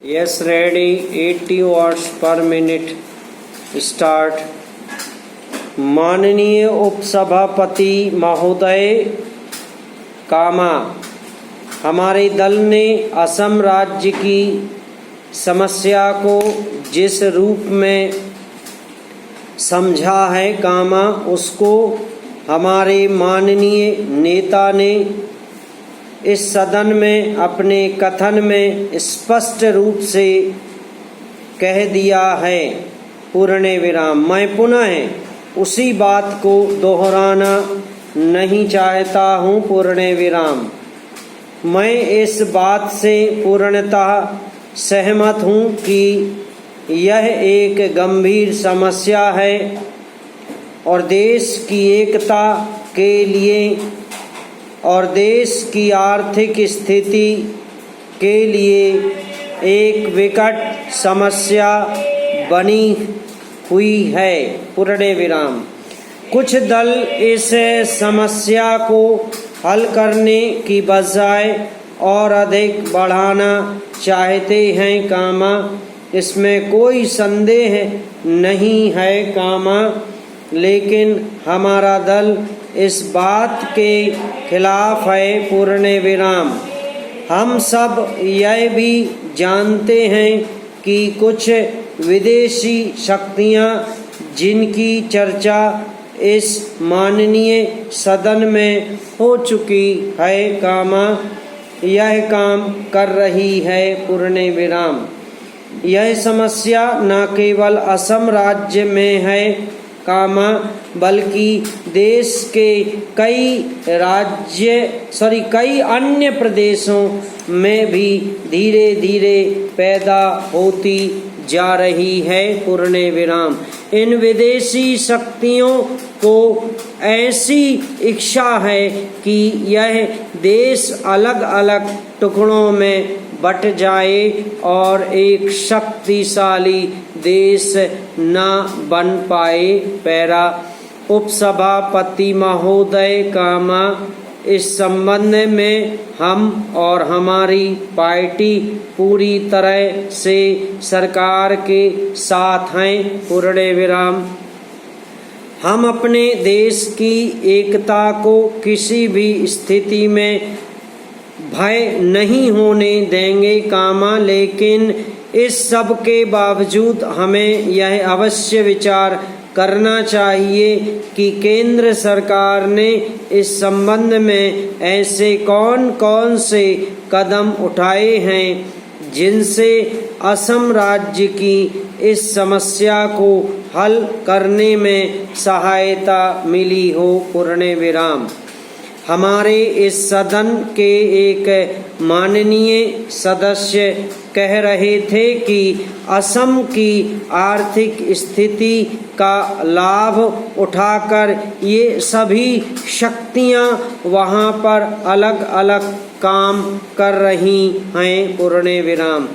Yes, ready. 80 watts per minute. Start. माननीय उपसभापति महोदय, कामा, हमारे दल ने असम राज्य की समस्या को जिस रूप में समझा है, कामा, उसको हमारे माननीय नेता ने इस सदन में अपने कथन में स्पष्ट रूप से कह दिया है, पूर्ण विराम। मैं पुनः उसी बात को दोहराना नहीं चाहता हूँ, पूर्ण विराम। मैं इस बात से पूर्णतः सहमत हूँ कि यह एक गंभीर समस्या है और देश की एकता के लिए और देश की आर्थिक स्थिति के लिए एक विकट समस्या बनी हुई है, पूर्ण विराम। कुछ दल इस समस्या को हल करने की बजाय और अधिक बढ़ाना चाहते हैं, कामा, इसमें कोई संदेह नहीं है, कामा, लेकिन हमारा दल इस बात के खिलाफ है, पूर्ण विराम। हम सब यह भी जानते हैं कि कुछ विदेशी शक्तियां जिनकी चर्चा इस माननीय सदन में हो चुकी है, कामा, यह काम कर रही है, पूर्ण विराम। यह समस्या न केवल असम राज्य में है, कामा, बल्कि देश के कई अन्य प्रदेशों में भी धीरे धीरे पैदा होती जा रही है, पूर्ण विराम। इन विदेशी शक्तियों को ऐसी इच्छा है कि यह देश अलग अलग टुकड़ों में बट जाए और एक शक्तिशाली देश न बन पाए। पैरा उपसभापति महोदय, कामा, इस संबंध में हम और हमारी पार्टी पूरी तरह से सरकार के साथ हैं, पूर्ण विराम। हम अपने देश की एकता को किसी भी स्थिति में भय नहीं होने देंगे, कामा, लेकिन इस सब के बावजूद हमें यह अवश्य विचार करना चाहिए कि केंद्र सरकार ने इस संबंध में ऐसे कौन कौन से कदम उठाए हैं जिनसे असम राज्य की इस समस्या को हल करने में सहायता मिली हो, पूर्ण विराम। हमारे इस सदन के एक माननीय सदस्य कह रहे थे कि असम की आर्थिक स्थिति का लाभ उठाकर ये सभी शक्तियां वहां पर अलग अलग काम कर रही हैं, पूर्ण विराम।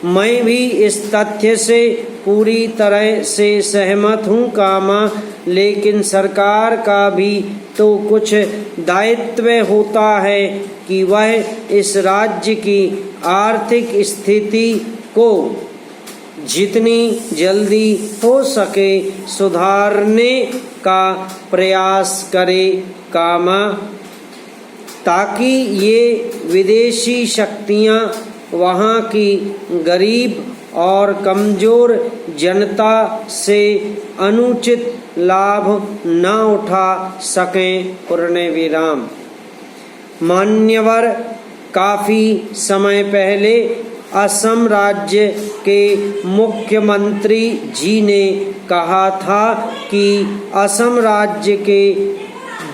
मैं भी इस तथ्य से पूरी तरह से सहमत हूँ, कामा, लेकिन सरकार का भी तो कुछ दायित्व होता है कि वह इस राज्य की आर्थिक स्थिति को जितनी जल्दी हो सके सुधारने का प्रयास करे, कामा, ताकि ये विदेशी शक्तियाँ वहाँ की गरीब और कमज़ोर जनता से अनुचित लाभ न उठा सकें, पूर्ण विराम। मान्यवर, काफ़ी समय पहले असम राज्य के मुख्यमंत्री जी ने कहा था कि असम राज्य के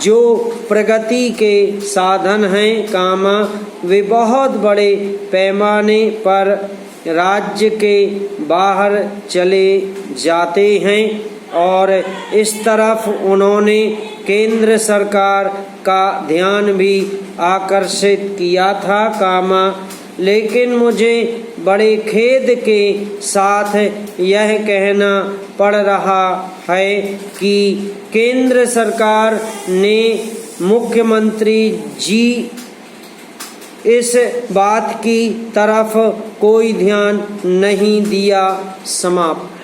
जो प्रगति के साधन हैं, कामा, वे बहुत बड़े पैमाने पर राज्य के बाहर चले जाते हैं और इस तरफ उन्होंने केंद्र सरकार का ध्यान भी आकर्षित किया था, कामा, लेकिन मुझे बड़े खेद के साथ यह कहना पड़ रहा है कि केंद्र सरकार ने मुख्यमंत्री जी इस बात की तरफ कोई ध्यान नहीं दिया। समाप्त।